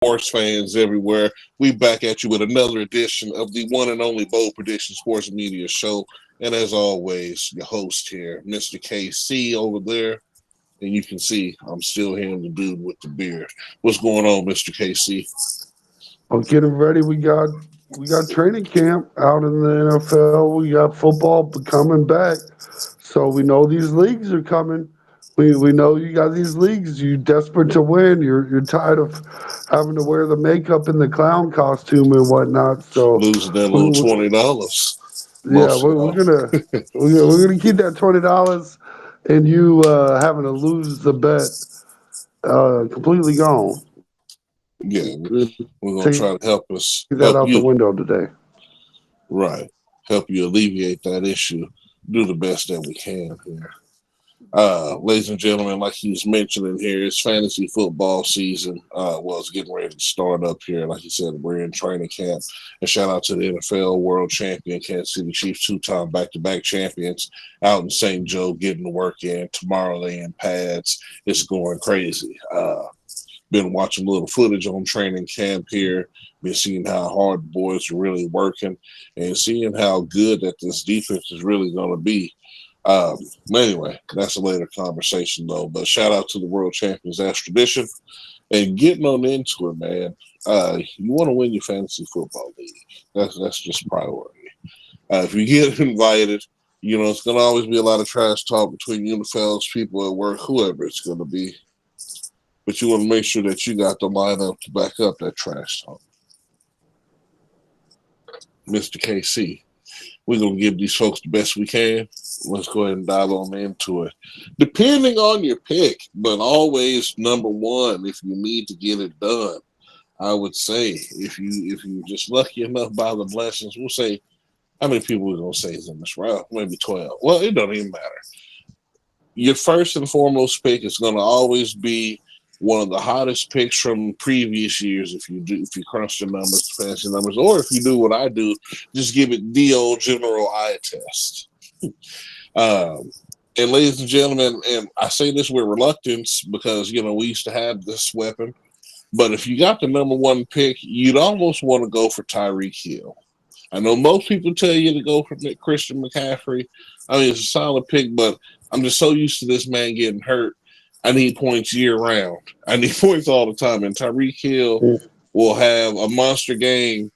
sports fans everywhere. We back at you with another edition of the one and only Bold Prediction Sports Media Show. And as always, your host here, Mr. KC over there. And you can see I'm still him, the dude with the beard. What's going on, Mr. KC? I'm getting ready. We got training camp out in the NFL. We got football coming back, so we know these leagues are coming. We know you got these leagues. You desperate to win. You're tired of having to wear the makeup and the clown costume and whatnot. So Losing that we, little we $20. yeah, Most of we're gonna keep that $20, and you having to lose the bet completely gone. yeah, we're Take gonna that try out to the help window us today. help you right, help you alleviate that issue. Do the best that we can here. Ladies and gentlemen, like he was mentioning here, it's fantasy football season. Well, it's getting ready to start up here. Like he said, we're in training camp. And shout out to the NFL world champion, Kansas City Chiefs, two-time back-to-back champions out in St. Joe getting the work in. Tomorrow they in pads. It's going crazy. Been watching a little footage on training camp here. Been seeing how hard the boys are really working and seeing how good that this defense is really going to be. Um, anyway, that's a later conversation though. But shout out to the world champions, that's tradition. And getting on into it, man. You want to win your fantasy football league. That's just priority. If you get invited, it's gonna always be a lot of trash talk between you and the fellows, people at work, whoever it's gonna be. But you want to make sure that you got the lineup to back up that trash talk. Mr. KC, we're going to give these folks the best we can. Let's go ahead and dive on into it. Depending on your pick, but always number one if you need to get it done. I would say if you're just lucky enough by the blessings, we'll say how many people we're gonna say is in this round? Maybe 12. Well, it don't even matter. Your first and foremost pick is gonna always be one of the hottest picks from previous years if you crunch the numbers, fancy numbers, or if you do what I do, just give it the old general eye test. Um, and ladies and gentlemen, and I say this with reluctance because we used to have this weapon, but if you got the number one pick, you'd almost want to go for Tyreek Hill. I know most people tell you to go for Christian McCaffrey. I mean, it's a solid pick, but I'm just so used to this man getting hurt. I need points year round. I need points all the time. And Tyreek Hill will have a monster game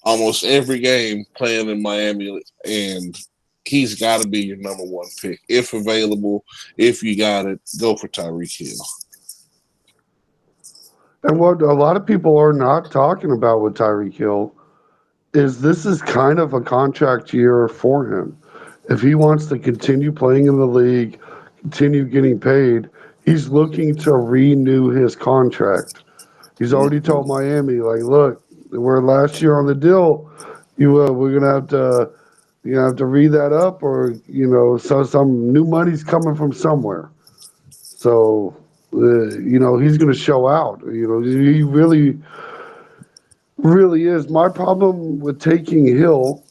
almost every game playing in Miami. And he's got to be your number one pick. If available, if you got it, go for Tyreek Hill. And what a lot of people are not talking about with Tyreek Hill is this is kind of a contract year for him. If he wants to continue playing in the league, continue getting paid, he's looking to renew his contract. He's already told Miami, like, look, we're last year on the deal. We're gonna have to read that up, or so some new money's coming from somewhere. So, he's gonna show out. He really is. My problem with taking Hill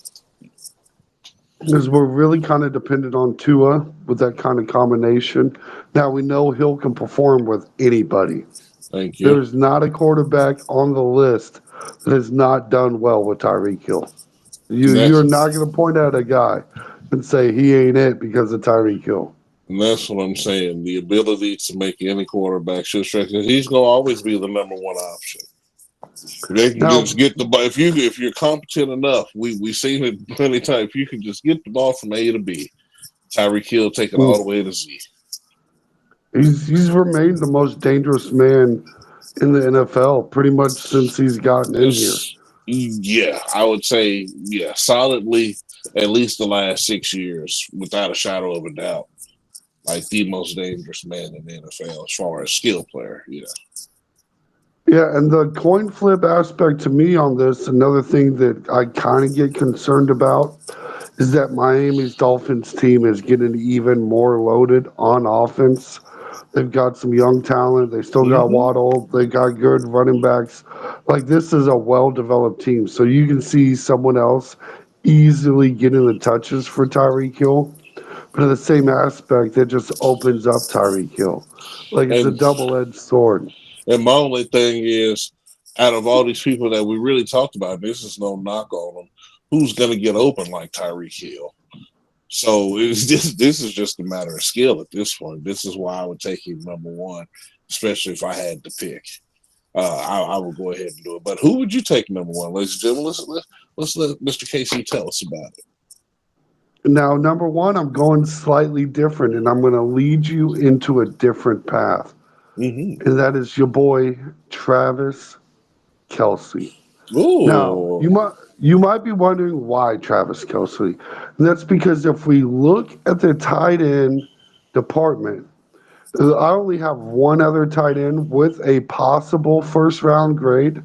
is we're really kind of dependent on Tua with that kind of combination. Now we know Hill can perform with anybody. Thank you. There's not a quarterback on the list that has not done well with Tyreek Hill. You're not going to point at a guy and say he ain't it because of Tyreek Hill. And that's what I'm saying. The ability to make any quarterback shoot strike. He's going to always be the number one option. They can Now, just get the ball. If you're competent enough, we've seen it plenty of times. If you can just get the ball from A to B, Tyreek Hill take it all the way to Z. he's remained the most dangerous man in the NFL pretty much since he's gotten in here. Yeah, I would say solidly at least the last 6 years, without a shadow of a doubt, like the most dangerous man in the NFL as far as skill player. Yeah. Yeah, and the coin flip aspect to me on this, another thing that I kind of get concerned about is that Miami's Dolphins team is getting even more loaded on offense. They've got some young talent. They still got Waddle. They got good running backs. Like, this is a well-developed team. So you can see someone else easily getting the touches for Tyreek Hill. But in the same aspect, it just opens up Tyreek Hill. Like, it's a And double-edged sword. and my only thing is out of all these people that we really talked about, this is no knock on them. Who's going to get open like Tyreek Hill? So it's just this is just a matter of skill at this point. This is why I would take him number one, especially if I had to pick. I would go ahead and do it. But who would you take number one, ladies and gentlemen? Let's let Mr. Casey tell us about it. Now, number one, I'm going slightly different, and I'm going to lead you into a different path, Mm-hmm. and that is your boy Travis Kelce. Now, Ooh. you might be wondering why Travis Kelce. And that's because if we look at the tight end department, I only have one other tight end with a possible first round grade.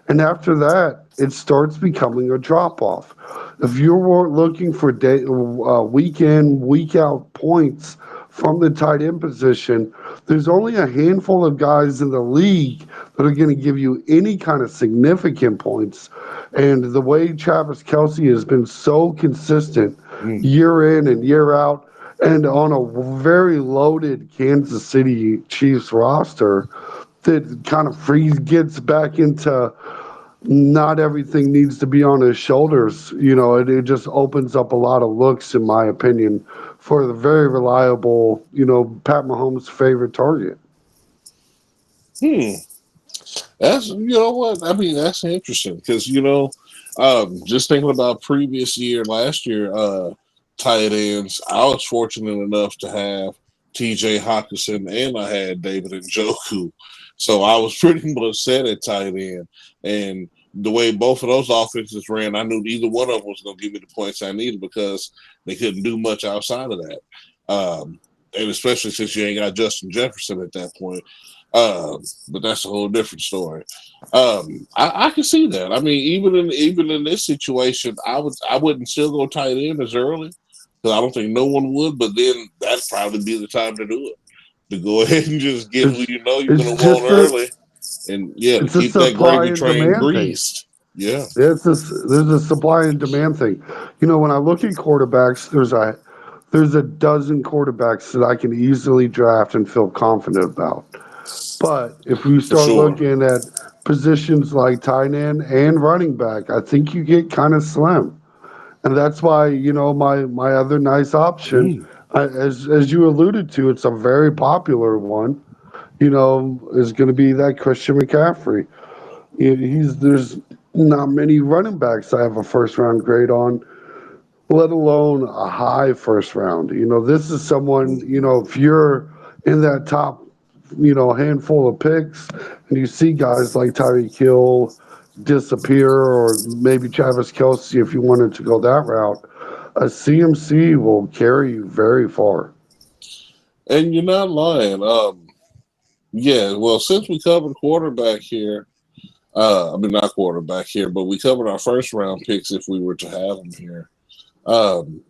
And after that, it starts becoming a drop off. If you're looking for week in, week out points from the tight end position, there's only a handful of guys in the league that are going to give you any kind of significant points. And the way Travis Kelce has been so consistent Mm. year in and year out, and on a very loaded Kansas City Chiefs roster, that kind of gets back into not everything needs to be on his shoulders. It just opens up a lot of looks, in my opinion, for the very reliable, Pat Mahomes' favorite target. Hmm. That's what I mean. That's interesting because just thinking about previous year, last year, tight ends. I was fortunate enough to have T.J. Hawkinson and I had David Njoku, so I was pretty much set at tight end. And the way both of those offenses ran, I knew either one of them was going to give me the points I needed because they couldn't do much outside of that. And especially since you ain't got Justin Jefferson at that point. But that's a whole different story. I can see that. I mean, even in this situation, I wouldn't still go tight end as early because I don't think no one would. But then that'd probably be the time to do it, to go ahead and just get who It's you know you're it's going to want just a early, and yeah, to it's a keep that supply gravy and train demand thing. greased. Yeah. There's a supply and demand thing. When I look at quarterbacks, there's a dozen quarterbacks that I can easily draft and feel confident about. But if we For start sure. looking at positions like tight end and running back, I think you get kind of slim. And that's why, my other nice option, Mm. as you alluded to, it's a very popular one, is going to be that Christian McCaffrey. There's not many running backs I have a first round grade on, let alone a high first round. This is someone, if you're in that top, handful of picks and you see guys like Tyreek Hill disappear, or maybe Travis Kelce, if you wanted to go that route, a CMC will carry you very far. And you're not lying. Yeah. Well, since we covered quarterback here, I mean not quarterback here, but we covered our first round picks if we were to have them here. Um,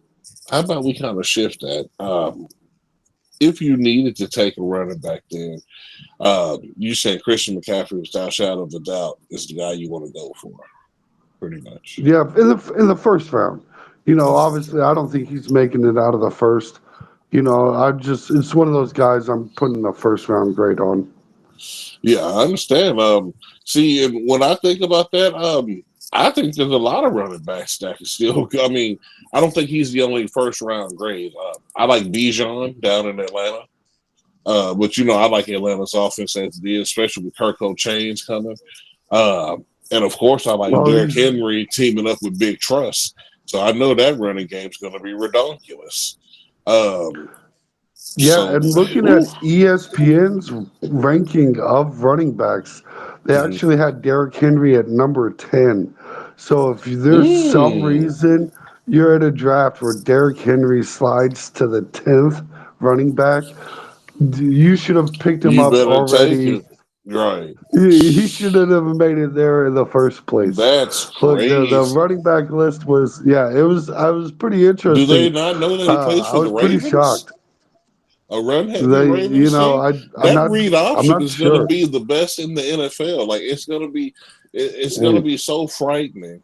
how about we kind of shift that? If you needed to take a running back, then you said Christian McCaffrey, without a shadow of a doubt, is the guy you want to go for, pretty much. Yeah, in the first round. Obviously, I don't think he's making it out of the first. It's one of those guys I'm putting a first round grade on. Yeah, I understand. See, and when I think about that, I think there's a lot of running backs that can still. I mean, I don't think he's the only first round grade. I like Bijan down in Atlanta. But I like Atlanta's offense as it is, especially with Kirko Chains coming. Uh, and of course, I like Well, Derrick he's Henry teaming up with Big Trust. So I know that running game's going to be redonkulous. Um, Yeah, so, and looking ooh, at ESPN's ranking of running backs, they mhm. actually had Derrick Henry at number 10. So if there's some Mm, reason you're at a draft where Derrick Henry slides to the 10th running back, you should have picked him you up better take already. it. Right. He shouldn't have made it there in the first place. That's Look, the crazy. running back list was, yeah, I was pretty Do they interesting. not know that he plays I for the was pretty Ravens? shocked. A run heavy They, Ravens team? I'm That read I'm option not is going to sure. be the best in the NFL. Like it's going to Mm. be so frightening.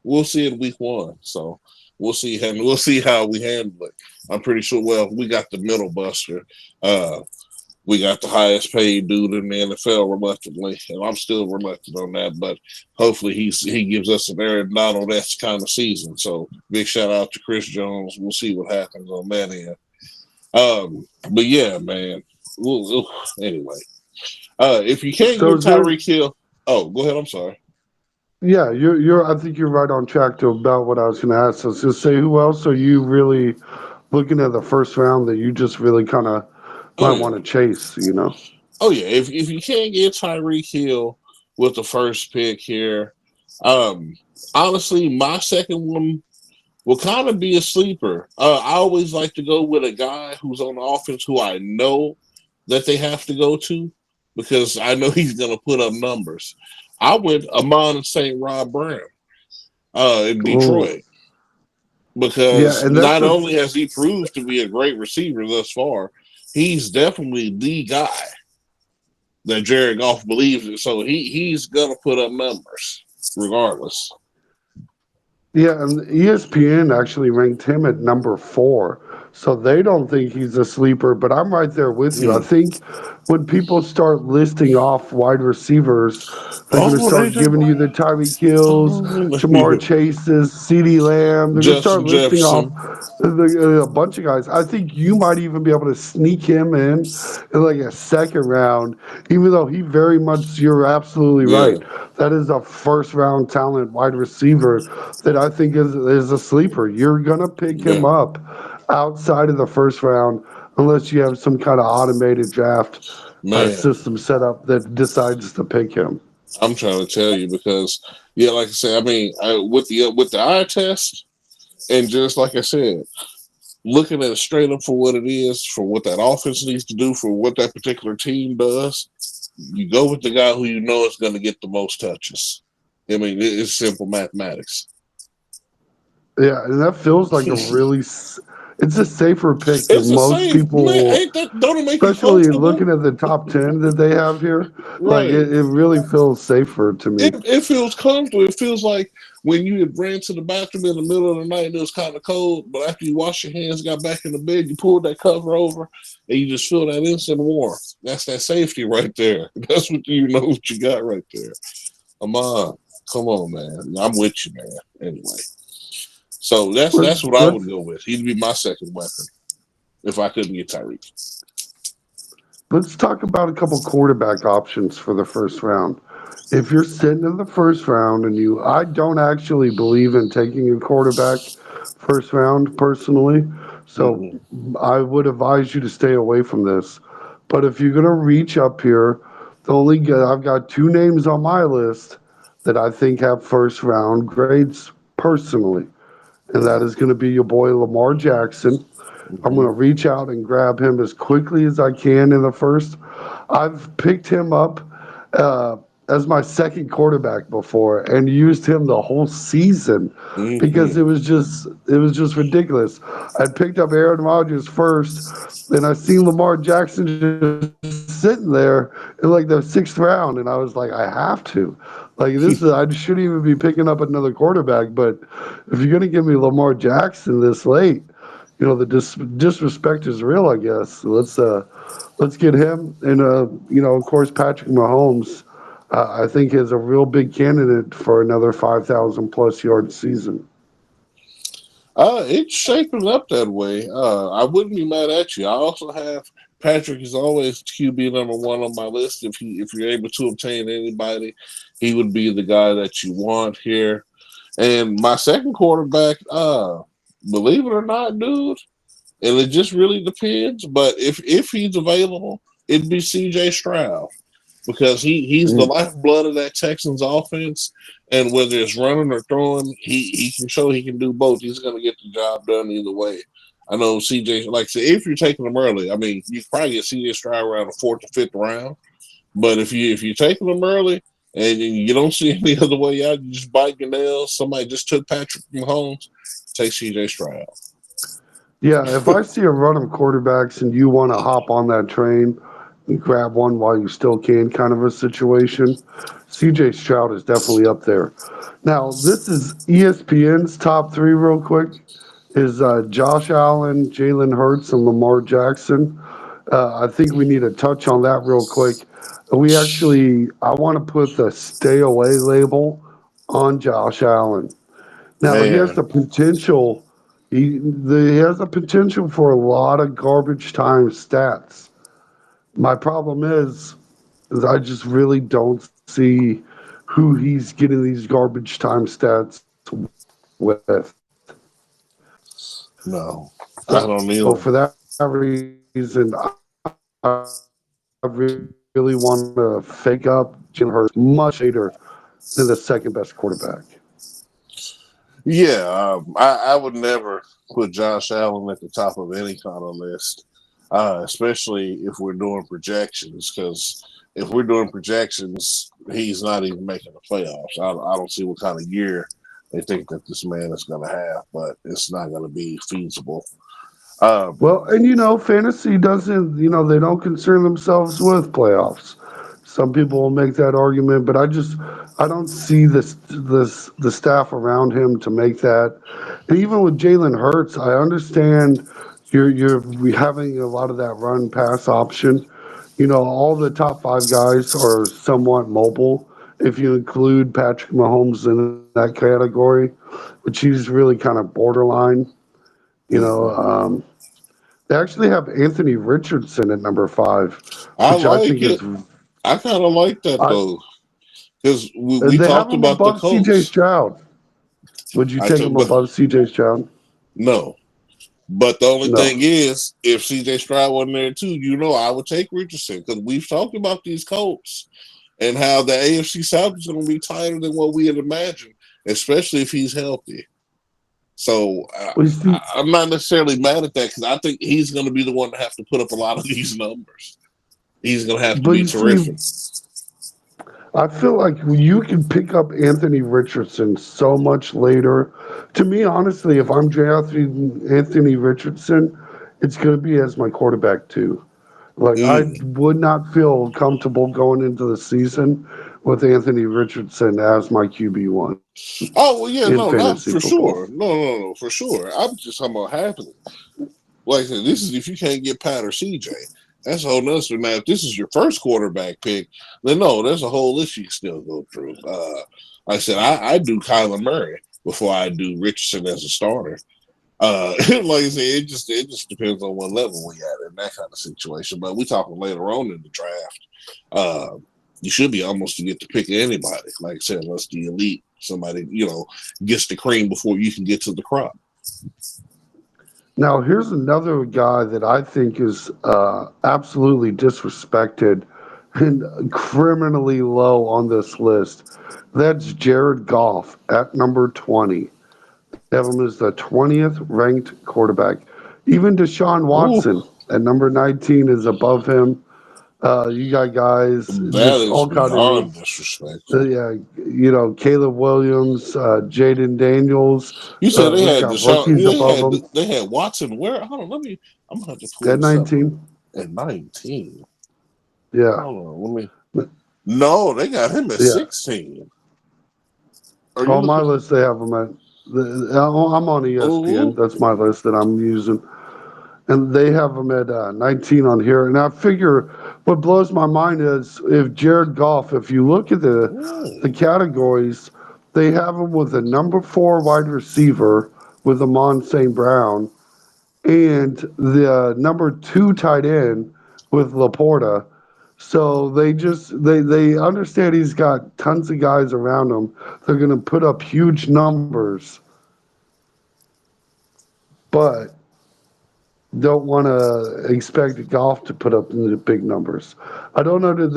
We'll see in week one. So we'll see how we handle it. I'm pretty sure. Well, we got the middle buster. Uh, we got the highest paid dude in the NFL reluctantly, and I'm still reluctant on that. But hopefully he gives us an Aaron Donald esque kind of season. So big shout out to Chris Jones. We'll see what happens on that end. But yeah, man. Anyway, if you can't So get is there, Tyreek Hill, oh, go ahead. I'm sorry. yeah, I think you're right on track to about what I was going to ask. So just say, who else are you really looking at the first round that you just really kind of Oh might yeah, want to chase? You know? oh yeah. If you can't get Tyreek Hill with the first pick here, um, honestly, my second one will kind of be a sleeper. I always like to go with a guy who's on the offense who I know that they have to go to because I know he's going to put up numbers. I went Amon St. Rob Brown in Oh, Detroit yeah, because and that's not a only has he proved to be a great receiver thus far, he's definitely the guy that Jared Goff believes in. So he's going to put up numbers regardless. Yeah, and ESPN actually ranked him at number 4. So they don't think he's a sleeper, but I'm right there with you. I Mm. think when people start listing off wide receivers, they're going to Oh, they start just giving you the Tyreek Hills, Jamar yeah. Chases, CeeDee Lamb. They're going to start Justin listing off Jefferson. a bunch of guys. I think you might even be able to sneak him in like a second round, even though he very much, you're absolutely Yeah, right. That is a first round talent wide receiver that I think is a sleeper. You're gonna pick him yeah, up outside of the first round unless you have some kind of automated draft man. system set up that decides to pick him. I'm trying to tell you because, yeah, like I said, I mean, with the eye test, and just like I said, looking at it straight up for what it is, for what that offense needs to do, for what that particular team does, you go with the guy who you know is going to get the most touches. I mean, it's simple mathematics. Yeah, and that feels like a really it's a safer pick It's than a most safe people man. will, Ain't that? Don't it make you especially comfortable? looking at the top 10 that they have here. Like Right. it really feels safer to me. It feels comfortable. It feels like when you had ran to the bathroom in the middle of the night and it was kind of cold, but after you washed your hands, got back in the bed, you pulled that cover over, and you just feel that instant warmth. That's that safety right there. That's what you know what you got right there. Come on, man. I'm with you, man. Anyway, so that's Let's what I would let's go with. He'd be my second weapon if I couldn't get Tyreek. let's talk about a couple quarterback options for the first round. If you're sitting in the first round and I don't actually believe in taking a quarterback first round personally, so Mm-hmm. I would advise you to stay away from this. But if you're gonna reach up here, I've got 2 names on my list that I think have first round grades personally, and that is going to be your boy Lamar Jackson. I'm Mm-hmm. going to reach out and grab him as quickly as I can in the first. I've picked him up uh, as my second quarterback before and used him the whole season because Mm-hmm. it was just ridiculous. I picked up Aaron Rodgers first, then I seen Lamar Jackson just sitting there in like the 6th round, and I was like, I have to. Like I shouldn't even be picking up another quarterback, but if you're gonna give me Lamar Jackson this late, the disrespect is real, I guess. So let's get him, and of course Patrick Mahomes. I think is a real big candidate for another 5,000 plus yard season. It's shaping up that way. I wouldn't be mad at you. I also have Patrick is always QB number one on my list. If you're able to obtain anybody, he would be the guy that you want here. And my second quarterback, believe it or not, dude, and it just really depends. But if he's available, it'd be C.J. Stroud because he's the Mm. lifeblood of that Texans offense. And whether it's running or throwing, he can show he can do both. He's going to get the job done either way. I know CJ, like I said, if you're taking him early, I mean, you probably get CJ Stroud around the 4th or 5th round. But if you're taking them early and you don't see any other way out, you just bite your nails. Somebody just took Patrick Mahomes, take CJ Stroud. Yeah, if I see a run of quarterbacks and you want to hop on that train and grab one while you still can, kind of a situation, CJ Stroud is definitely up there. Now, this is ESPN's top 3 real quick. Is Josh Allen, Jalen Hurts, and Lamar Jackson. I think we need to touch on that real quick. I want to put the stay away label on Josh Allen. Now he has Man, the potential. He has the potential for a lot of garbage time stats. My problem is I just really don't see who he's getting these garbage time stats with. no, I So don't for either. that reason, I really want to fake up Jalen Hurts much later than the second best quarterback. Yeah, I would never put Josh Allen at the top of any kind of list, especially if we're doing projections. Because if we're doing projections, he's not even making the playoffs. I don't see what kind of year they think that this man is going to have, but it's not going to be feasible. Um, Well, and fantasy doesn't, they don't concern themselves with playoffs. Some people will make that argument, but I don't see the staff around him to make that. And even with Jalen Hurts, I understand you're having a lot of that run pass option. All the top five guys are somewhat mobile. If you include Patrick Mahomes in that category, which he's really kind of borderline, you know. mhm. They actually have Anthony Richardson at number five, I which I like think it. is. I kind of like that I though, because we They have talked him about the above C.J. Colts. Stroud. Would you I take took, him but above C.J. Stroud? no. But the only thing No. is, if CJ Stroud wasn't there too, I would take Richardson because we've talked about these Colts and how the AFC South is going to be tighter than what we had imagined, especially if he's healthy. So We see, I'm not necessarily mad at that because I think he's going to be the one to have to put up a lot of these numbers. He's going to have to but be you see, terrific. I feel like you can pick up Anthony Richardson so much later. To me, honestly, if I'm drafting Anthony Richardson, it's going to be as my quarterback too. Like I Mm. would not feel comfortable going into the season with Anthony Richardson as my QB1 Oh well, yeah, in no, fantasy not for football. sure. No, for sure. I'm just talking about happening. Like I said, this is if you can't get Pat or CJ. That's a whole nother story. Now, if this is your first quarterback pick, then no, there's a whole list you can still go through. Like I said, I do Kyler Murray before I do Richardson as a starter. Like I said, it just depends on what level we at in that kind of situation. But we talking later on in the draft. Uh, you should be almost to get to pick anybody. Like I said, unless the elite somebody gets the cream before you can get to the crop. Now, here's another guy that I think is absolutely disrespected and criminally low on this list. That's Jared Goff at number 20. They have him as the 20th ranked quarterback. Even Deshaun Ooh, Watson at number 19 is above him. You got guys, that just is all kind of beyond disrespectful. yeah, Caleb Williams, Jaden Daniels. You said they We had got Deshaun. rookies above them They had Watson. Where? Hold on. Let me. I'm gonna have to pull at this up 19. at 19. Yeah, Hold on. Let me. No, they got him at yeah. 16. Are you On my looking? list, they have them at. I'm on ESPN. Oh, That's my list that I'm using, and they have them at 19 on here. And I figure what blows my mind is if Jared Goff. If you look at the categories, they have him with a number 4 wide receiver with Amon St. Brown, and the number 2 tight end with Laporta. So they understand he's got tons of guys around him. They're going to put up huge numbers, but don't want to expect Golf to put up the big numbers. I don't know that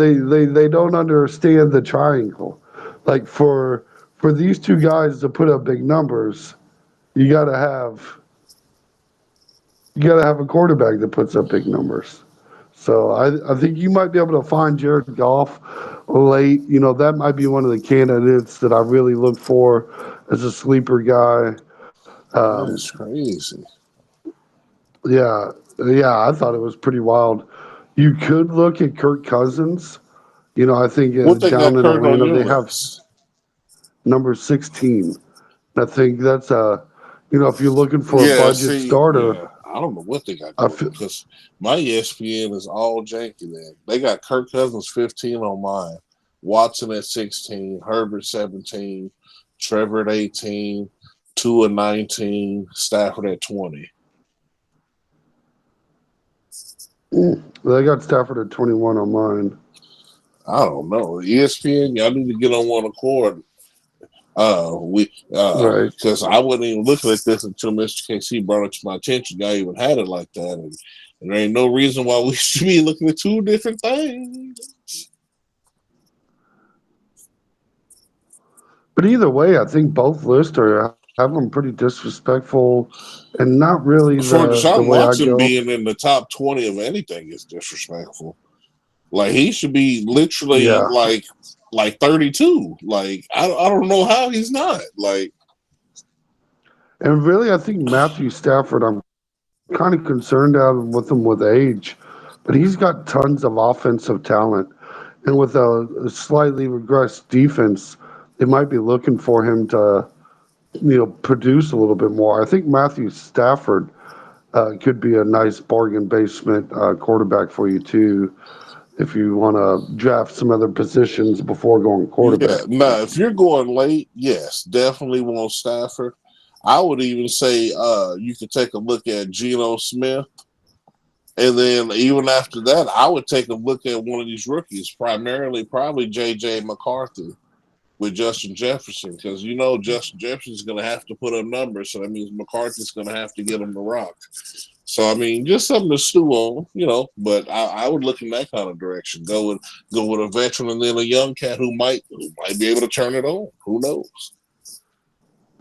they don't understand the triangle. Like for these two guys to put up big numbers, you got to have a quarterback that puts up big numbers. So I think you might be able to find Jared Goff late. That might be one of the candidates that I really look for as a sleeper guy. Um, that's crazy. yeah, yeah, I thought it was pretty wild. You could look at Kirk Cousins. I think What they down got in Kurt on Atlanta your they have list? number 16. I think that's if you're looking for a Yeah. budget See. starter, Yeah. I don't know what they got I going feel, because my ESPN is all janky. Then they got Kirk Cousins 15 on mine, Watson at 16, Herbert 17, Trevor at 18, Tua at 19, Stafford at 20. they got Stafford at 21 on mine. I don't know. ESPN, y'all need to get on one accord. We Right. Because I wasn't even looking at this until Mr. KC brought it to my attention. I even had it like that, and there ain't no reason why we should be looking at two different things. But either way, I think both lists are have them pretty disrespectful, and not really For the Deshaun way I Watson go. being in the top 20 of anything is disrespectful. Like he should be literally Yeah, like 32. Like I don't know how he's not. Like and really, I think Matthew Stafford. I'm kind of concerned out with him with age, but he's got tons of offensive talent, and with a slightly regressed defense, they might be looking for him to produce a little bit more. I think Matthew Stafford could be a nice bargain basement quarterback for you too, if you want to draft some other positions before going yeah, quarterback. no, if you're going late, yes, definitely want Stafford. I would even say you could take a look at Geno Smith. And then even after that, I would take a look at one of these rookies, primarily probably J.J. McCarthy with Justin Jefferson, because Justin Jefferson's going to have to put up numbers, so that means McCarthy's going to have to get him the rock. So I mean, just something to stew on. But I would look in that kind of direction. Go with a veteran and then a young cat who might be able to turn it on. Who knows?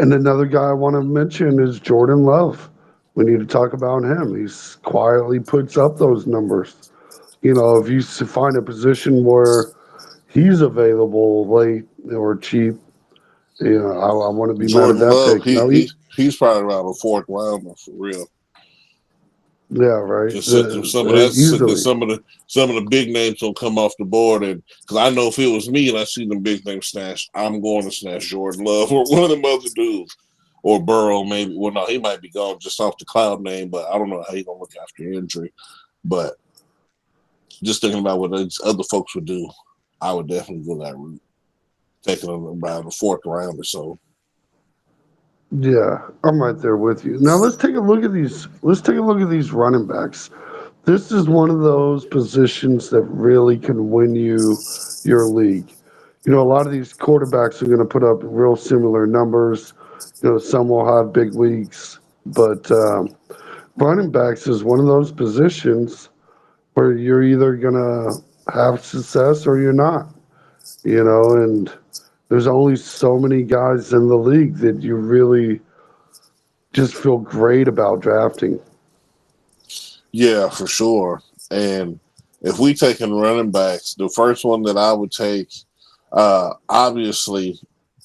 And another guy I want to mention is Jordan Love. We need to talk about him. He's quietly puts up those numbers. If you find a position where he's available late or cheap, I want to be mad at Jordan that Love, pick. he, Now, he he's probably around the fourth rounder for real. yeah, right. Because some of that's because Easily. some of the big names don't come off the board, and because I know if it was me and I see them big names snatched, I'm going to snatch Jordan Love or one of them other dudes or Burrow maybe. Well, no, he might be gone just off the cloud name, but I don't know how he gonna look after injury. But just thinking about what other folks would do, I would definitely go that route, taking them about the fourth round or so. Yeah, I'm right there with you. Now let's take a look at these. Let's take a look at these running backs. This is one of those positions that really can win you your league. A lot of these quarterbacks are going to put up real similar numbers. Some will have big weeks, but running backs is one of those positions where you're either going to have success or you're not. And there's only so many guys in the league that you really just feel great about drafting. Yeah, for sure. And if we taking running backs, the first one that I would take, obviously,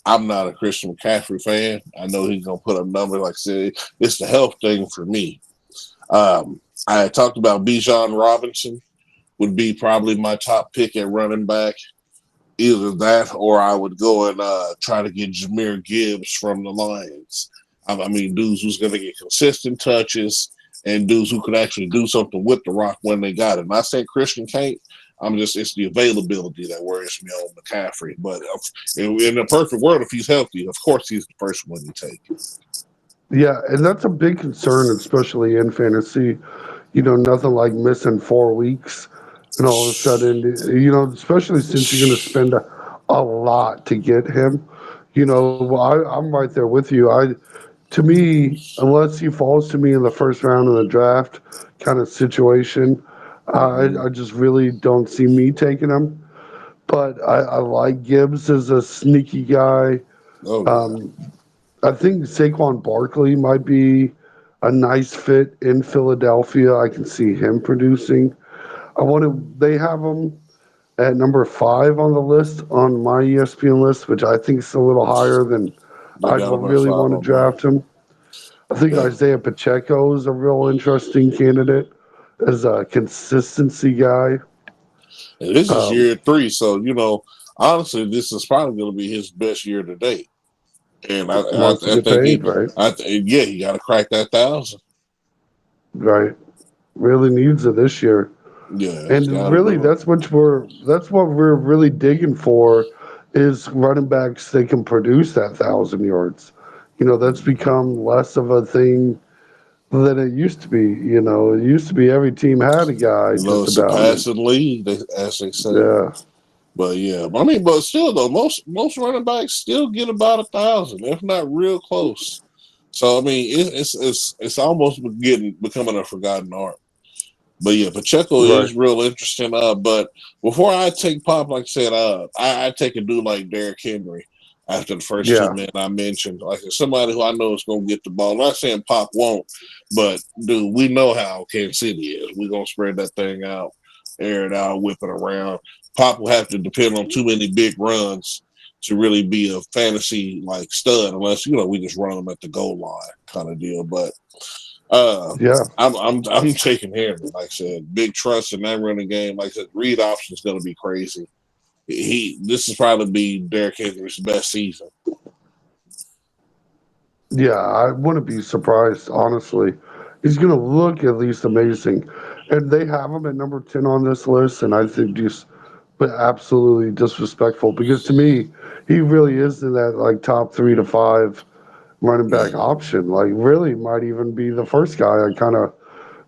I'm not a Christian McCaffrey fan. I know he's gonna put up numbers. Like I said, it's the health thing for me. I had talked about Bijan Robinson would be probably my top pick at running back. Either that, or I would go and try to get Jahmyr Gibbs from the Lions. I mean, dudes who's going to get consistent touches and dudes who could actually do something with the rock when they got it. And I say Christian can't. It's the availability that worries me on McCaffrey. But in a perfect world, if he's healthy, of course he's the first one you take. Yeah, and that's a big concern, especially in fantasy. Nothing like missing 4 weeks and all of a sudden, especially since you're going to spend a lot to get him. I'm right there with you. To me, unless he falls to me in the first round of the draft kind of situation, I just really don't see me taking him. But I like Gibbs as a sneaky guy. Oh yeah, Um, I think Saquon Barkley might be a nice fit in Philadelphia. I can see him producing. They have him at number 5 on the list on my ESPN list, which I think is a little higher than they I'd got him at really five want to on mine. draft him. I think Yeah, Isaiah Pacheco is a real interesting candidate as a consistency guy. and this is Um, year 3, so honestly, this is probably going to be his best year to date. And Wants to I get think paid, right? yeah, you got to crack that 1,000. right? Really needs it this year. Yeah, it's And got to really, do it. that's what we're really digging for is running backs that can produce that 1,000 yards. That's become less of a thing than it used to be. It used to be every team had a guy just It's a about. And passing league, as they say. yeah, But yeah, I mean, but still though, most running backs still get about 1,000, if not real close. So I mean, it's almost becoming a forgotten art. But yeah, Pacheco right. is real interesting. But before I take Pop, like I said, I take a dude like Derrick Henry after the first two Yeah, men I mentioned. Like somebody who I know is going to get the ball. I'm not saying Pop won't, but dude, we know how Kansas City is. We're going to spread that thing out, air it out, whip it around. Pop will have to depend on too many big runs to really be a fantasy like stud, unless we just run them at the goal line kind of deal. But uh, yeah. I'm taking Henry. Like I said, big trust in that running game. Like I said, read option is going to be crazy. This is probably be Derrick Henry's best season. Yeah, I wouldn't be surprised, honestly. He's going to look at least amazing. And they have him at number 10 on this list, and I think just but absolutely disrespectful because to me, he really is in that like top 3 to 5 running back Mm-hmm. option. Like, really might even be the first guy I kind of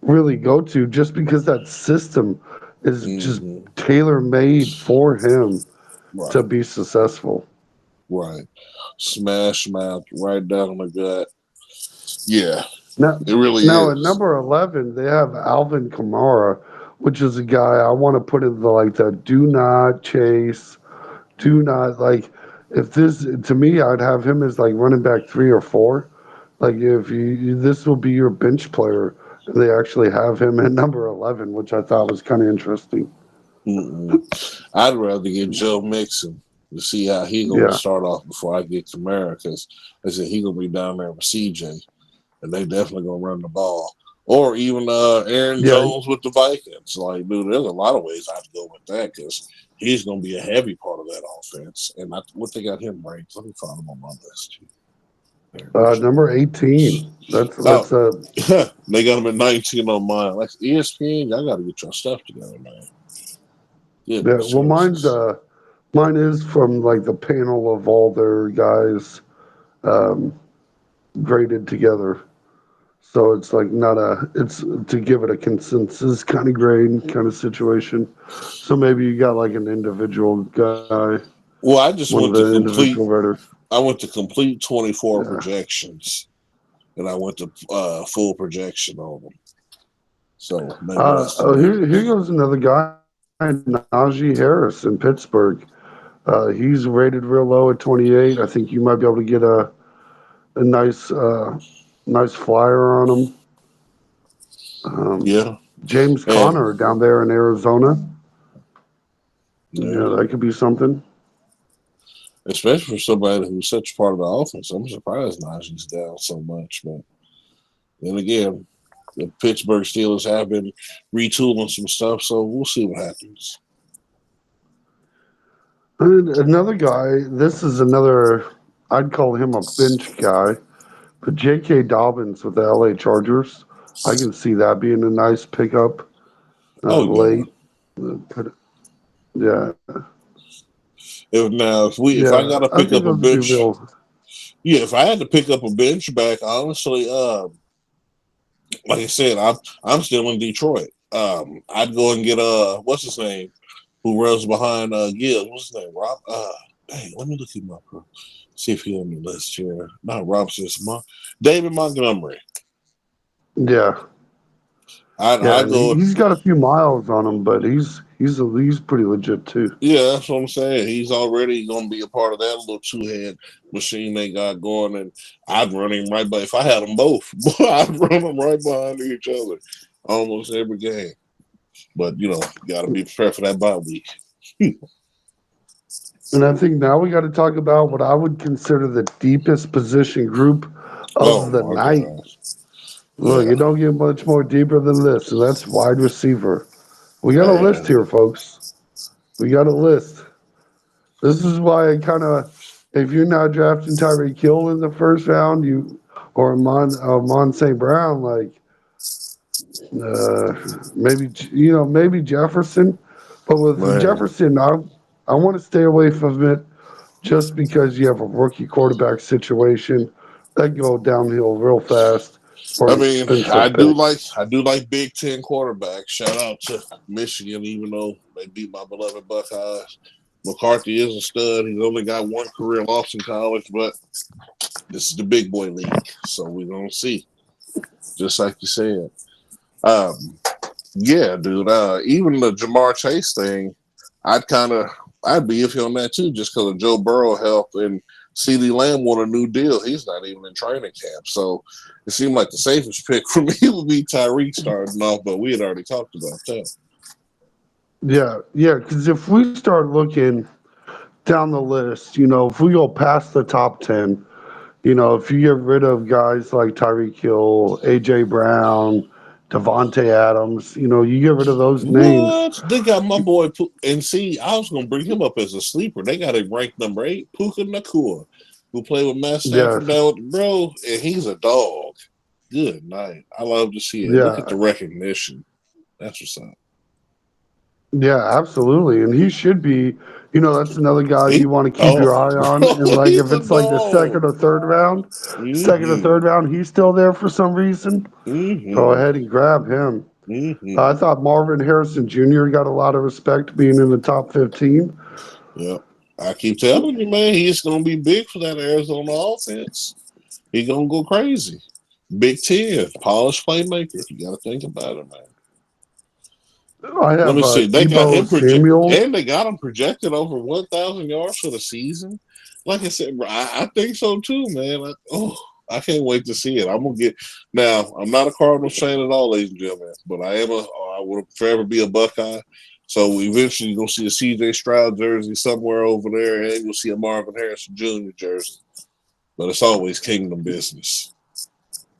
really go to just because that system is just Mm-hmm. tailor made for him to Right, be successful. right. Smash mouth right down the gut. Yeah, Now, it really now at is. number 11, they have Alvin Kamara, which is a guy I want to put in the like the do not chase, do not like. If this to me, I'd have him as like running back 3 or 4. Like if this will be your bench player, and they actually have him at number 11, which I thought was kind of interesting. Mm-mm. I'd rather get Joe Mixon to see how he gonna Yeah, start off before I get Kamara because I said he gonna be down there with CJ. And they definitely gonna run the ball. Or even Aaron yeah. Jones with the Vikings. Like, dude, there's a lot of ways I'd go with that because he's gonna be a heavy part of that offense. And what they got him ranked? Let me find him on my list. Aaron Number Jones. 18. That's Oh, a they got him at 19 on mine. Like ESPN, y'all got to get your stuff together, man. yeah. Goodness Well, gracious. mine is from like the panel of all their guys um, graded together. So it's like not it's to give it a consensus kind of grade kind of situation. So maybe you got like an individual guy, Well, I one just of went to the individual complete. writers. I went to complete 24 Yeah. projections, and I went to full projection on them. So maybe that's the Here difference. goes another guy, Najee Harris in Pittsburgh. He's rated real low at 28. I think you might be able to get a nice flyer on him. Um, Yeah, James and Conner down there in Arizona. yeah, Yeah, that could be something. especially for somebody who's such part of the offense, I'm surprised Najee's down so much. But then again, the Pittsburgh Steelers have been retooling some stuff, so we'll see what happens. And another guy, this is another, I'd call him a bench guy, but J.K. Dobbins with the L.A. Chargers. I can see that being a nice pickup Oh yeah. late. Put, yeah, If I yeah. got to I pick think up a those would be bench, real. yeah, if I had to pick up a bench back, honestly, like I said, I'm still in Detroit. I'd go and get what's his name, who runs behind Gibbs. What's his name? Rob. Dang, let me look him up. See if he's on the list here. Not Robinson, David Montgomery. Yeah, yeah. I And go. he's got a few miles on him, but he's pretty legit too. Yeah, that's what I'm saying. He's already going to be a part of that little two-head machine they got going, and I'd run him right by. If I had them both, I'd run them right behind each other almost every game. But got to be prepared for that bye week. And I think now we got to talk about what I would consider the deepest position group Oh of the my night. god! Look, Yeah, it don't get much more deeper than this, and that's wide receiver. We got a list man. here, folks. We got a list. This is why I kind of, if you're not drafting Tyreek Hill in the first round, you or Amon St. Brown, like Maybe maybe Jefferson, but with Man, Jefferson, I want to stay away from it just because you have a rookie quarterback situation that can go downhill real fast for I an mean, expensive pick. I do like Big Ten quarterbacks. Shout out to Michigan, even though they beat my beloved Buckeyes. McCarthy is a stud. He's only got one career loss in college, but this is the big boy league, so we're gonna see. Just like you said, um, yeah, dude. Even the Jamar Chase thing, I'd kind of I'd be iffy on that too, just because of Joe Burrow health and CeeDee Lamb want a new deal. He's not even in training camp, so it seemed like the safest pick for me would be Tyreek starting off. But we had already talked about that. Yeah, yeah. Because if we start looking down the list, if we go past the top 10, if you get rid of guys like Tyreek Hill, AJ Brown, Devontae Adams, you get rid of those names. What they got my boy and see, I was gonna bring him up as a sleeper. They got him ranked number 8, Puka Nakua, who played with Matt Stafford Yes, down with the bro, and he's a dog. Good night. I love to see it. Look yeah, at the recognition. That's what's up. yeah, absolutely. And he should be, that's another guy He, you want to keep oh, your eye on. And bro, like if he's a it's like the dog. second or Mm-hmm. third round, he's still there for some reason. Go Mm-hmm. ahead and grab him. I Mm-hmm. thought Marvin Harrison Jr. got a lot of respect being in the top 15. Yep. I keep telling you, man, he's gonna be big for that Arizona offense. He gonna go crazy. Big Ten, polished playmaker. You got to think about it, man. I Let have me see. They got Debo him project, Samuel. and they got him projected over 1,000 yards for the season. Like I said, bro, I think so too, man. I can't wait to see it. I'm gonna get now. I'm not a Cardinals fan at all, ladies and gentlemen, but I would forever be a Buckeye. So eventually, you're gonna see a C.J. Stroud jersey somewhere over there, and you'll see a Marvin Harrison Jr. jersey. But it's always kingdom business.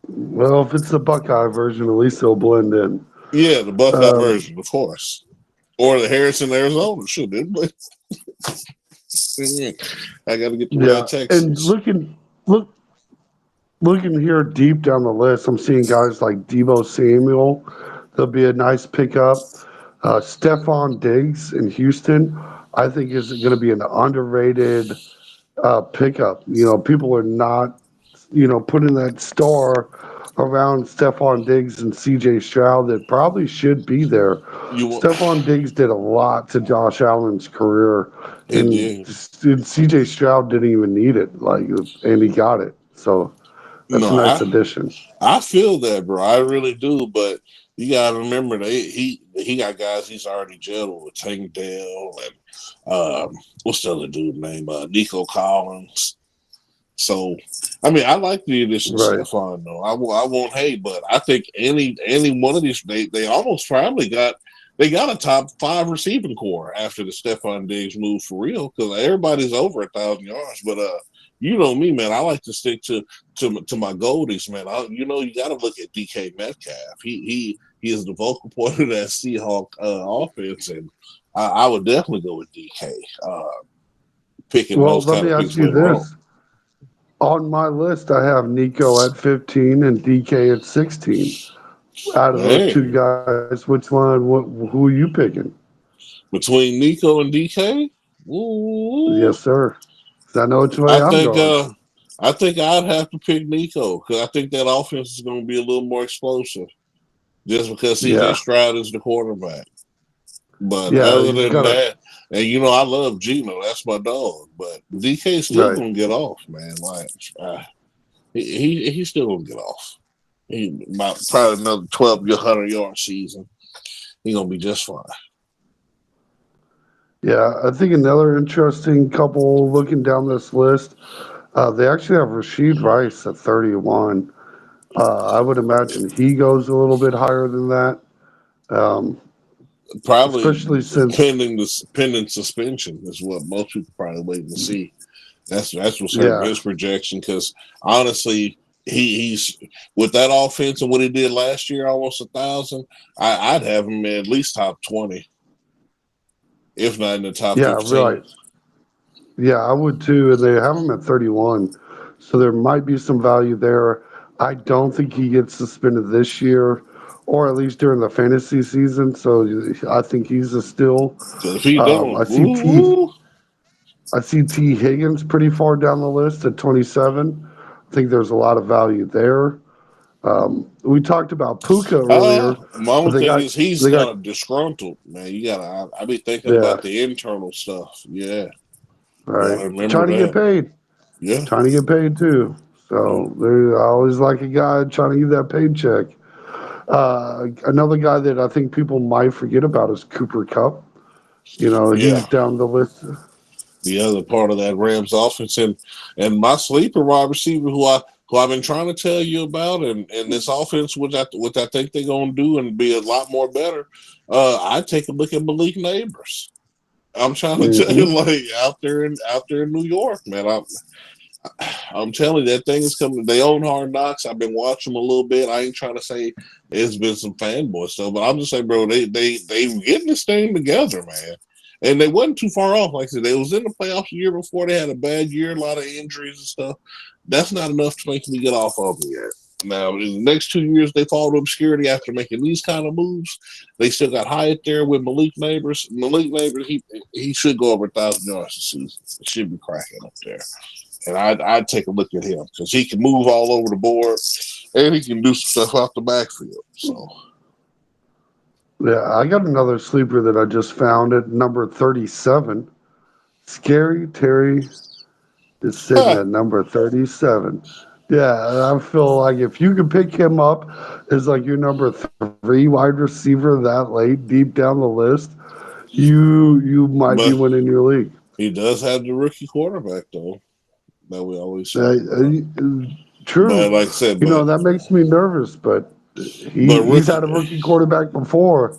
Well, if it's the Buckeye version, at least they'll blend in. Yeah, the Buckeye Um, version, of course, or the Harrison, Arizona. Should they? I got to get the yeah, Red and Texans. looking here deep down the list, I'm seeing guys like Debo Samuel. There'll be a nice pickup. Stephon Diggs in Houston, I think is going to be an underrated pickup. People are not, putting that star around Stephon Diggs and CJ Stroud that probably should be there. You want? Stephon Diggs did a lot to Josh Allen's career, He and, did. and CJ Stroud didn't even need it, and he got it. So that's No, a nice addition. I feel that, bro. I really do. But you got to remember that he got guys he's already jailed with Tank Dell and what's the other dude name? Nico Collins. So, I mean, I like the addition of Right. Stephon though. I won't hate, but I think any one of these they almost probably they got a top 5 receiving core after the Stephon Diggs move for real because everybody's over 1,000 yards. But you know me, man. I like to stick to my goldies, man. You got to look at DK Metcalf. He is the vocal point of that Seahawk offense, and I would definitely go with DK. Picking Well, those let kind me of ask picks you later on. this. On my list, I have Nico at 15 and DK at 16. Out of those two Man, guys, which one? Who are you picking? between Nico and DK, ooh, Yes, sir. 'Cause I know which way I I'm think going. I think I'd have to pick Nico because I think that offense is going to be a little more explosive just because CJ Yeah, Stroud is the quarterback. But yeah. other He's than got a that, and I love Geno, that's my dog. But DK still right. going to get off, man. Like he's still going to get off. He about probably another 1,200 yard season. He's going to be just fine. Yeah, I think another interesting couple looking down this list. They actually have Rashid Rice at 31. I would imagine he goes a little bit higher than that, um, Probably especially since pending suspension is what most people probably waiting to see. That's what's hurting yeah, his projection because honestly, he's with that offense and what he did last year, almost 1,000. I'd have him at least top 20, if not in the top yeah, right. 15. Yeah, I would too. And they have him at 31. So there might be some value there. I don't think he gets suspended this year. or at least during the fantasy season. So I think he's a steal. If he I don't, see woo, T Higgins pretty far down the list at 27. I think there's a lot of value there. We talked about Puka earlier, my but only thing is he's they got kind of disgruntled, man. You gotta, I be thinking yeah, about the internal stuff. Yeah, right. gotta remember Trying to get that. paid. Yeah. Trying to get paid too. Mm. So I always like a guy trying to get that paycheck. Another guy that I think people might forget about is Cooper Cup. Yeah, He's down the list. the other part of that Rams offense, and my sleeper wide receiver, who I've been trying to tell you about, and this offense, which I think they're gonna do and be a lot more better. I take a look at Malik Neighbors. I'm trying to tell you, Hmm. like out there in New York, man. I'm telling you, that thing is coming. They own Hard Knocks. I've been watching them a little bit. I ain't trying to say it's been some fanboy stuff, but I'm just saying, bro, they getting this thing together, man. And they wasn't too far off. Like I said, they was in the playoffs the year before. They had a bad year, a lot of injuries and stuff. That's not enough to make me get off of them yet. Now, in the next 2 years, they fall to obscurity after making these kind of moves. They still got Hyatt there with Malik Neighbors. Malik Neighbors, he should go over 1,000 yards this season. It should be cracking up there. And I'd take a look at him because he can move all over the board and he can do some stuff out the backfield. So, Yeah, I got another sleeper that I just found at number 37. Scary Terry is sitting at number 37. Yeah, I feel like if you could pick him up as like your number three wide receiver that late, deep down the list, you might be but winning your league. he does have the rookie quarterback though that we always Uh, talk about. But true. like I said, That makes me nervous, but he's had a rookie, rookie quarterback before,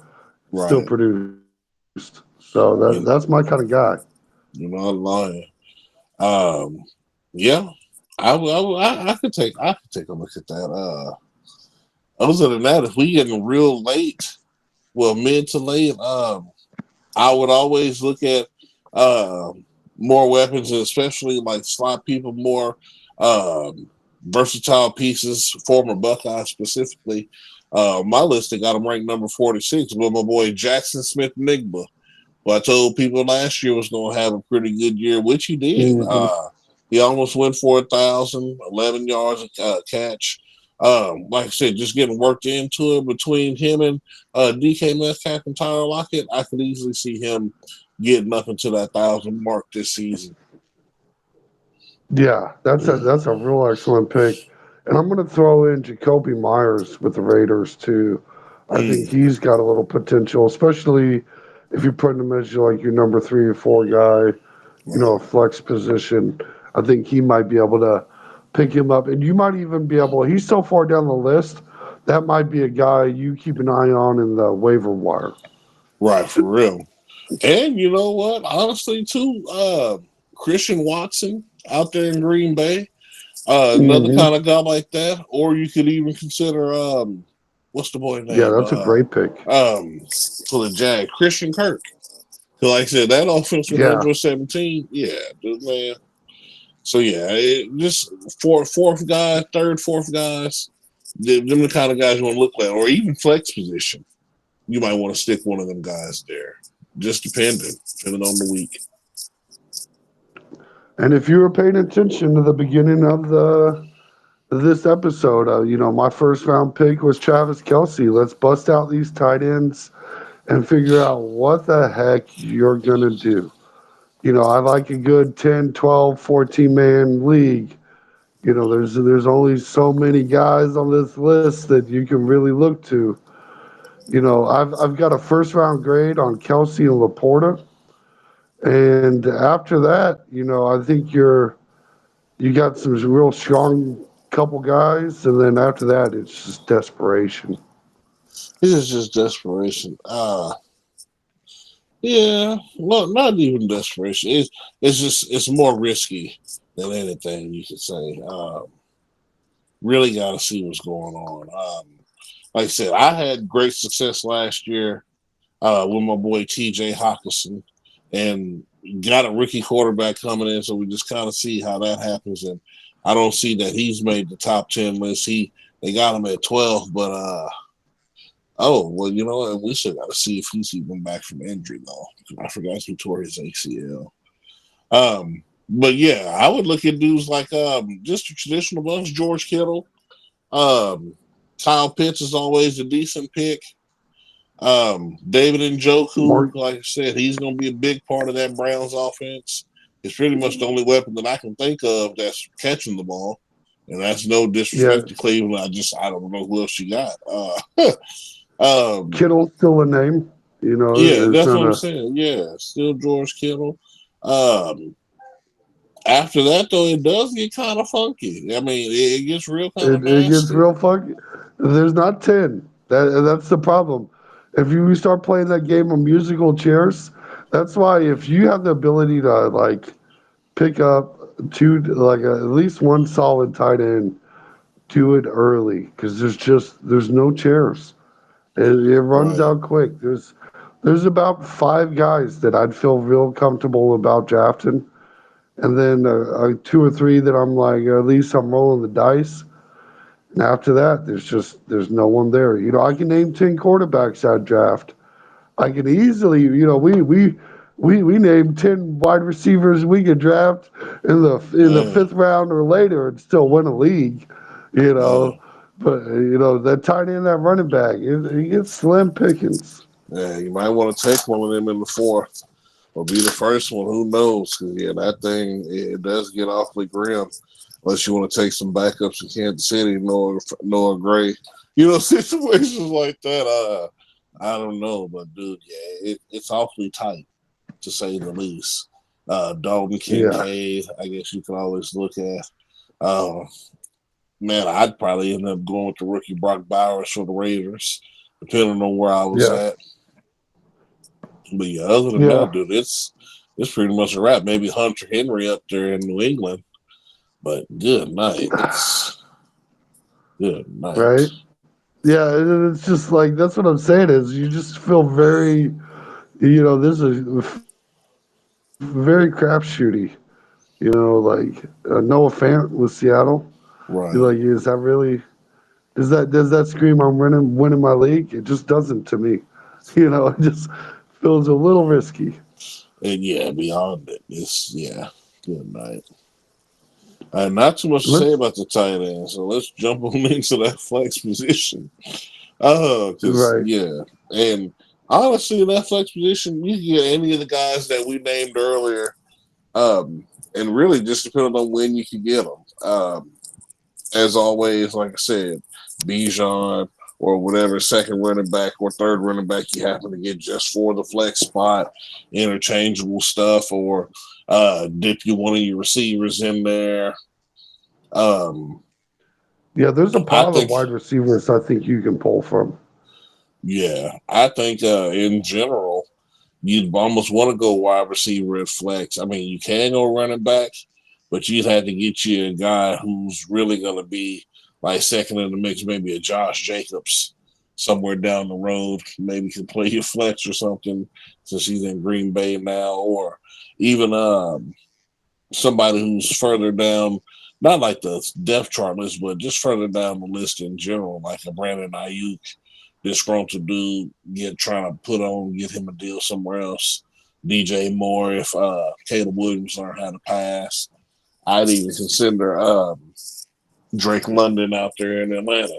still right? produced. So You, that's my kind of guy. you're not lying. Um, yeah, I could take a look at that. Other than that, if we getting real late, well, mid to late, I would always look at uh, more weapons, and especially like slot people more versatile pieces, former Buckeyes specifically. My list, I got him ranked number 46, but my boy Jackson Smith Nigba, who I told people last year was going to have a pretty good year, which he did. Hmm. He almost went for 1,000, 11 yards a catch. Like I said, just getting worked into it between him and DK Metcalf and Tyler Lockett. I could easily see him getting up into that 1,000 mark this season. Yeah, that's a real excellent pick. And I'm going to throw in Jacoby Myers with the Raiders too. I think Mm, he's got a little potential, especially if you're putting him as like your number 3 or 4 guy, right. a flex position. I think he might be able to pick him up, and you might even be able. He's so far down the list, that might be a guy you keep an eye on in the waiver wire. Right, for real. And you know what? Honestly, too, Christian Watson out there in Green Bay, another Hmm. kind of guy like that. Or you could even consider what's the boy Yeah, name? that's a great pick. For the Jag, Christian Kirk. So like I said, that offense with Yeah, number 17, yeah, man. So yeah, just fourth guy, third, fourth guys, them the kind of guys you want to look at, or even flex position. You might want to stick one of them guys there. Just depending on the week. and if you were paying attention to the beginning of the this episode, my first round pick was Travis Kelsey. Let's bust out these tight ends and figure out what the heck you're going to do. I like a good 10, 12, 14 man league. There's only so many guys on this list that you can really look to. I've got a first round grade on Kelsey and Laporta. And after that, I think you got some real strong couple guys, and then after that, it's just desperation. This is just desperation. Yeah, well, not even desperation. It's more risky than anything you could say. Really got to see what's going on. Like I said, I had great success last year with my boy T.J. Hawkinson, and got a rookie quarterback coming in, so we just kind of see how that happens. And I don't see that he's made the top 10 list. They got him at 12, but Oh, well, you know, and we still got to see if he's even back from injury, though. I forgot he tore his ACL. But yeah, I would look at dudes like just a traditional ones, George Kittle. Um, Kyle Pitts is always a decent pick. David Njoku, Mark, like I said, he's going to be a big part of that Browns offense. It's pretty much the only weapon that I can think of that's catching the ball. And that's no yeah, disrespect to Cleveland. I don't know who else you got. Um, Kittle's still a name. You yeah, know, it's that's not what I'm a. saying. Yeah, still George Kittle. Um, After that, though, it does get kind of funky. I mean, it gets real kind of It gets nasty. real funky. There's not 10. That's the problem. If you start playing that game of musical chairs, that's why if you have the ability to like pick up two, like at least one solid tight end, do it early because there's no chairs. It runs Right. out quick. There's about five guys that I'd feel real comfortable about drafting, and then two or three that I'm like at least I'm rolling the dice. And after that, there's no one there. You know, I can name 10 quarterbacks I'd draft. I can easily, you know, we named 10 wide receivers we could draft in the Yeah. fifth round or later and still win a league. You Yeah. know, but you know that tight end, that running back, it gets slim pickings. Yeah. You might want to take one of them in the fourth or be the first one. Who knows? Because, yeah, that thing, it does get awfully grim. Unless you want to take some backups in Kansas City, Noah Gray. You know, situations like that. I don't know. But, dude, yeah, it's awfully tight, to say the least. Dalton Yeah, Kincaid, I guess you can always look at. Uh, Man, I'd probably end up going with the rookie Brock Bowers for the Raiders, depending on where I was yeah, at. But yeah, other than yeah. that, dude, it's pretty much a wrap. Maybe Hunter Henry up there in New England, but good night. It's good night. Right. Yeah, it's just like that's what I'm saying is you just feel very, you know, this is very crapshooty. You know, like Noah Fant with Seattle. You're Right. like, is that really? Does that scream I'm winning my league? It just doesn't to me. You know, it just feels a little risky. And yeah, beyond it, it's yeah, good night. Not too much to say Let's about the tight end, so let's jump on into that flex position. Because right. yeah, and honestly, in that flex position, you can get any of the guys that we named earlier, and really just depending on when you can get them. As always, like I said, Bijan or whatever second running back or third running back you happen to get just for the flex spot, interchangeable stuff, or dip you one of your receivers in there. Um, Yeah, there's a I pile of think wide receivers I think you can pull from. Yeah, I think in general, you'd almost want to go wide receiver at flex. I mean, you can go running back, but you'd have to get you a guy who's really going to be like second in the mix, maybe a Josh Jacobs somewhere down the road. Maybe can play your flex or something since he's in Green Bay now, or even somebody who's further down, not like the depth chart list, but just further down the list in general, like a Brandon Ayuk, disgruntled dude, trying to get him a deal somewhere else. DJ Moore, if Caleb Williams learned how to pass. I'd even consider Drake London out there in Atlanta.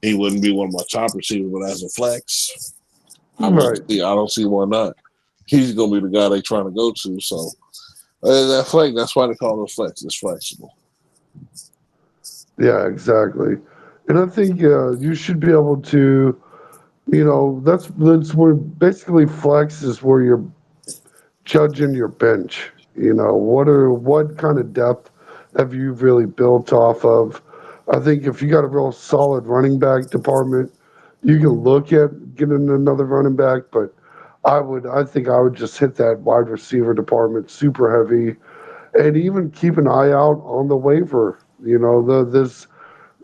He wouldn't be one of my top receivers, but as a flex, Right. I don't see why not. He's gonna be the guy they're trying to go to. So that flex, that's why they call it flex. It's flexible. Yeah, exactly. And I think you should be able to, you know, that's where basically flex is where you're judging your bench. You know, what kind of depth have you really built off of? I think if you got a real solid running back department, you can look at getting another running back, but I think I would just hit that wide receiver department super heavy and even keep an eye out on the waiver. You know, there's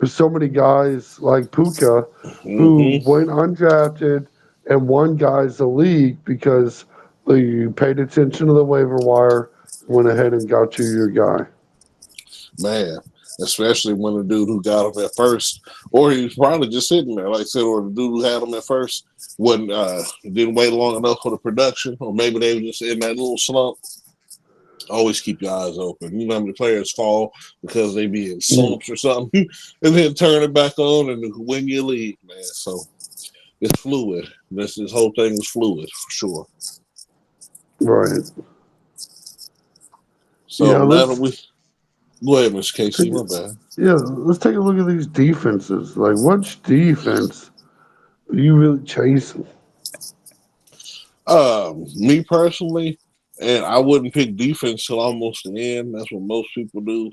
so many guys like Puka who Mm-hmm. went undrafted and won guys the league because you paid attention to the waiver wire, went ahead and got you your guy. Man, especially when the dude who got him at first, or he was probably just sitting there, like I said, or the dude who had him at first wasn't didn't wait long enough for the production, or maybe they were just in that little slump. Always keep your eyes open. You know how many players fall because they be in slumps or something, and then turn it back on and win your league, man. So it's fluid. This whole thing is fluid for sure. Right. So Yeah, now that let's we go ahead, Mr. Casey, take my bad. let's take a look at these defenses. Like, which defense are you really chasing? Me personally, and I wouldn't pick defense till almost the end. That's what most people do.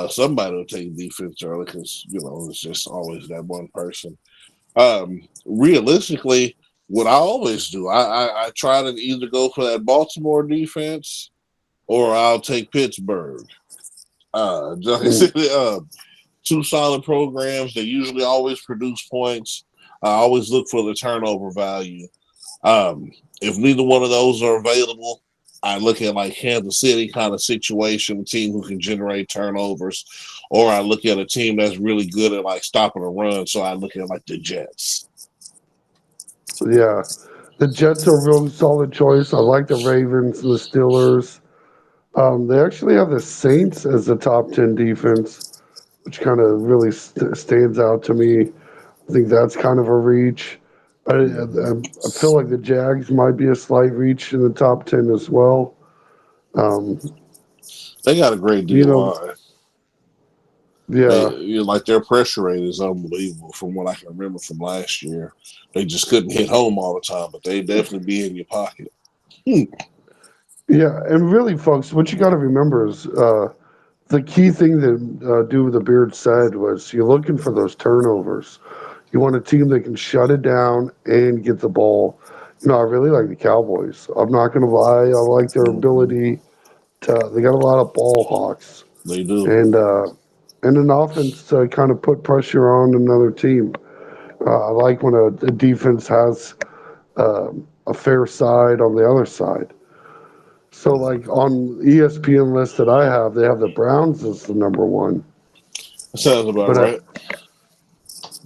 Somebody will take defense early because it's just always that one person. Realistically, what I always do, I try to either go for that Baltimore defense or I'll take Pittsburgh. Like I said, two solid programs. They usually always produce points. I always look for the turnover value. If neither one of those are available, I look at like Kansas City kind of situation, a team who can generate turnovers, or I look at a team that's really good at like stopping a run. So I look at like the Jets. Yeah, the Jets are a really solid choice. I like the Ravens and the Steelers. They actually have the Saints as the top 10 defense, which kind of really stands out to me. I think that's kind of a reach. I feel like the Jags might be a slight reach in the top 10 as well. Um, They got a great D you know, line. yeah, Like their pressure rate is unbelievable from what I can remember from last year. They just couldn't hit home all the time, but they definitely be in your pocket. yeah. And really, folks, what you got to remember is the key thing that Do with the Beard said was you're looking for those turnovers. You want a team that can shut it down and get the ball. I really like the Cowboys. I'm not going to lie. I like their Mhm. ability to. They got a lot of ball hawks They do. and an offense to kind of put pressure on another team. I like when a defense has a fair side on the other side. So, like on ESPN list that I have, they have the Browns as the number one. That sounds about But uh, right.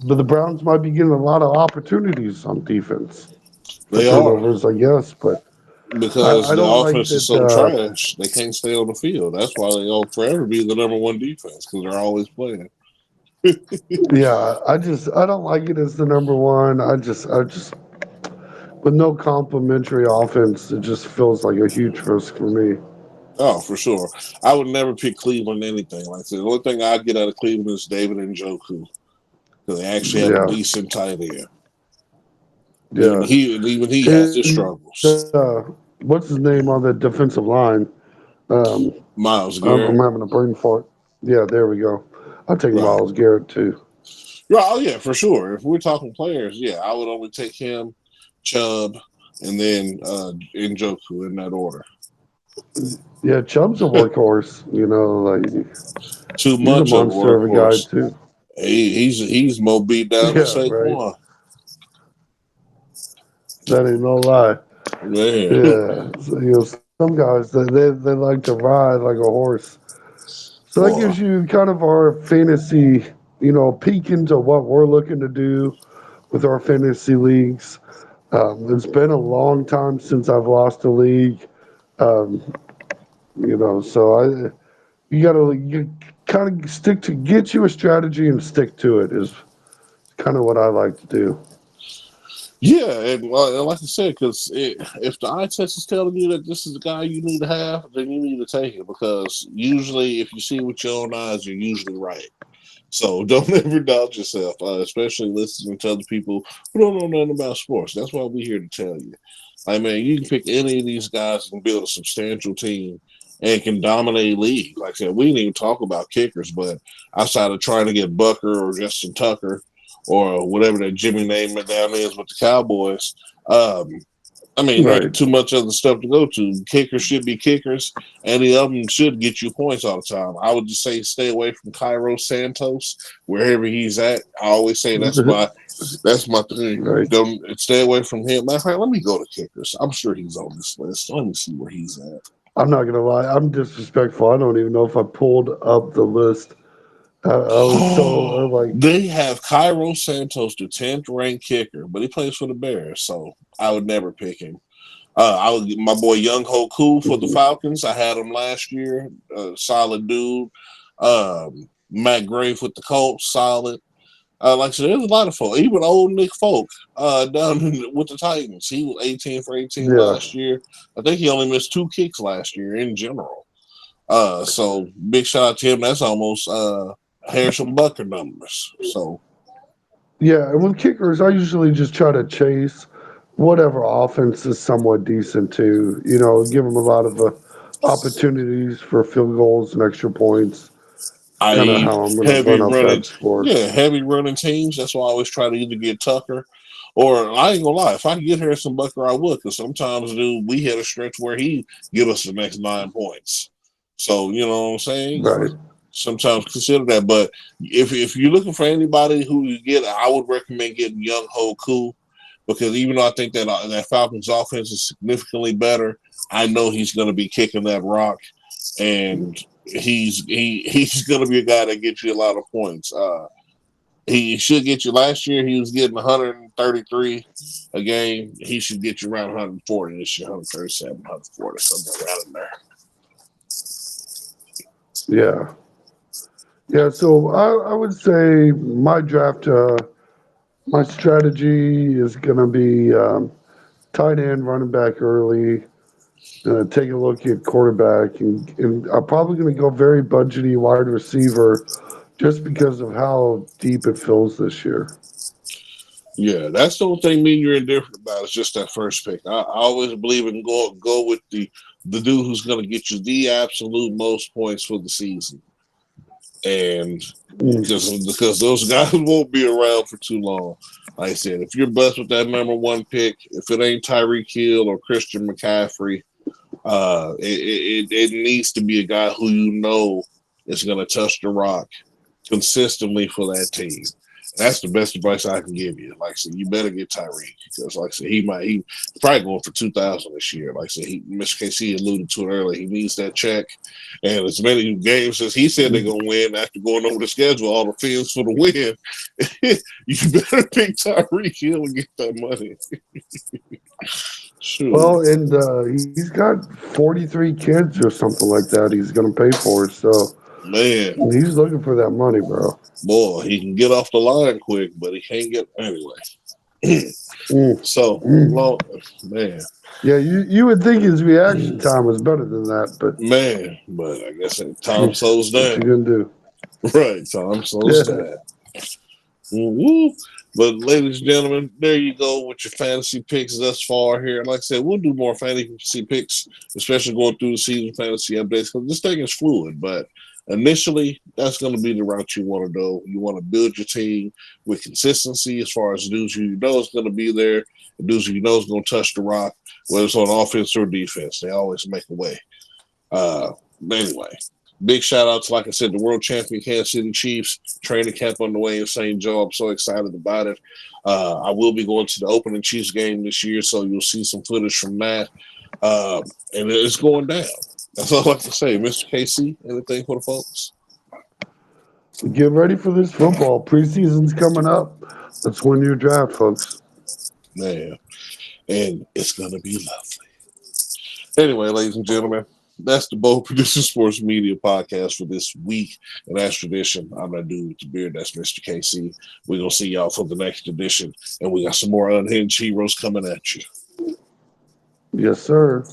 but the Browns might be getting a lot of opportunities on defense for They are turnovers, I guess. But because I the don't like offense is that. so trash. They can't stay on the field. That's why they'll forever be the number one defense because they're always playing. Yeah, I don't like it as the number one. I just with no complimentary offense, it just feels like a huge risk for me. Oh, for sure. I would never pick Cleveland anything like that. The only thing I get out of Cleveland is David Njoku because they actually have a Yeah, decent tight end. yeah. Even he has his And struggles. what's his name on the defensive line? Um, Miles I'm Garrett. having a brain fart. Yeah, there we go. I'll take Right. Miles Garrett too. Right. Oh yeah, for sure. If we're talking players, yeah, I would only take him, Chubb, and then Njoku in that order. Yeah, Chubb's a workhorse. Like Too he's a much of a monster of a guy workhorse. too. He's more beat down than Yeah, right. Saquon. That ain't no lie. Man. Yeah, so, some guys they like to ride like a horse. So that Boy. gives you kind of our fantasy, peek into what we're looking to do with our fantasy leagues. It's been a long time since I've lost a league. Um, so you kind of stick to get you a strategy and stick to it is kind of what I like to do. Yeah, and like I said, because if the eye test is telling you that this is the guy you need to have, then you need to take it because usually if you see it with your own eyes, you're usually right. So don't ever doubt yourself, especially listening to other people who don't know nothing about sports. That's why we're here to tell you. I mean, you can pick any of these guys and build a substantial team and can dominate a league. Like I said, we didn't even talk about kickers, but outside of trying to get Bucker or Justin Tucker or whatever that Jimmy name down is with the Cowboys, um, I mean, there ain't Right. too much other stuff to go to. Kickers should be kickers. Any of them should get you points all the time. I would just say stay away from Cairo Santos, wherever he's at. I always say that's my thing. Right. Don't stay away from him. Matter of fact, let me go to kickers. I'm sure he's on this list. Let me see where he's at. I'm not gonna lie. I'm disrespectful. I don't even know if I pulled up the list. I was so like, They have Cairo Santos, the 10th ranked kicker, but he plays for the Bears, so I would never pick him. My boy Young Ho Koo for the Falcons. I had him last year. Solid dude. Matt Grave with the Colts, solid. Like I said, there's a lot of folk. Even old Nick Folk with the Titans. He was 18 for 18 yeah, last year. I think he only missed 2 kicks last year in general. So big shout out to him. That's almost Harrison Butker numbers. So yeah. And with kickers, I usually just try to chase whatever offense is somewhat decent too. You know, give them a lot of opportunities for field goals and extra points. It's kind of I how I'm going to heavy run up running, that score. yeah, heavy running teams. That's why I always try to either get Tucker or I ain't gonna lie. If I could get Harrison Butker, I would. Because sometimes, dude, we hit a stretch where he give us the next 9 points. So you know what I'm saying. Right. Sometimes consider that. But if you're looking for anybody who you get, I would recommend getting Young Ho Koo because even though I think that Falcons offense is significantly better, I know he's going to be kicking that rock, and he's going to be a guy that gets you a lot of points. He should get you. Last year he was getting 133 a game. He should get you around 140 this year, 137, 140, something around in there. Yeah. Yeah. So I would say my draft, my strategy is going to be tight end, running back early. Take a look at quarterback, and I'm probably going to go very budgety wide receiver just because of how deep it feels this year. Yeah, that's the only thing me and you're indifferent about is just that first pick. I always believe in go with the dude who's going to get you the absolute most points for the season, and because those guys won't be around for too long. Like I said, if you're blessed with that number 1 pick, if it ain't Tyreek Hill or Christian McCaffrey, it needs to be a guy who you know is going to touch the rock consistently for that team. That's the best advice I can give you. Like I said, you better get Tyreek because, like I said, he's probably going for 2,000 this year. Like I said, Mr. KC alluded to it earlier. He needs that check, and as many games as he said they're gonna win after going over the schedule, all the fields for the win. You better pick Tyreek Hill and get that money. Sure. Well, and he's got 43 kids or something like that. He's going to pay for, so Man, he's looking for that money, bro. boy, he can get off the line quick, but he can't get anyway. So, well, man. Yeah, you would think his reaction time was better than that, but But I guess time slows down. What you gonna do? Right, time slows down. Woo-woo. But ladies and gentlemen, there you go with your fantasy picks thus far here. Like I said, we'll do more fantasy picks, especially going through the season fantasy updates because this thing is fluid. But initially, that's going to be the route you want to go. You want to build your team with consistency as far as dudes who you know is going to be there, and dudes who you know is going to touch the rock, whether it's on offense or defense. They always make a way. Anyway, big shout out to, like I said, the world champion Kansas City Chiefs training camp on the way in St. Joe. I'm so excited about it. I will be going to the opening Chiefs game this year, so you'll see some footage from that. And it's going down. That's all I like to say. Mr. KC, anything for the folks? Get ready for this football. Preseason's coming up. Let's win your draft, folks. Man, and it's going to be lovely. Anyway, ladies and gentlemen, that's the Bold Producer Sports Media podcast for this week. And as tradition, I'm that dude with the beard. That's Mr. KC. We're going to see y'all for the next edition. And we got some more unhinged heroes coming at you. Yes, sir.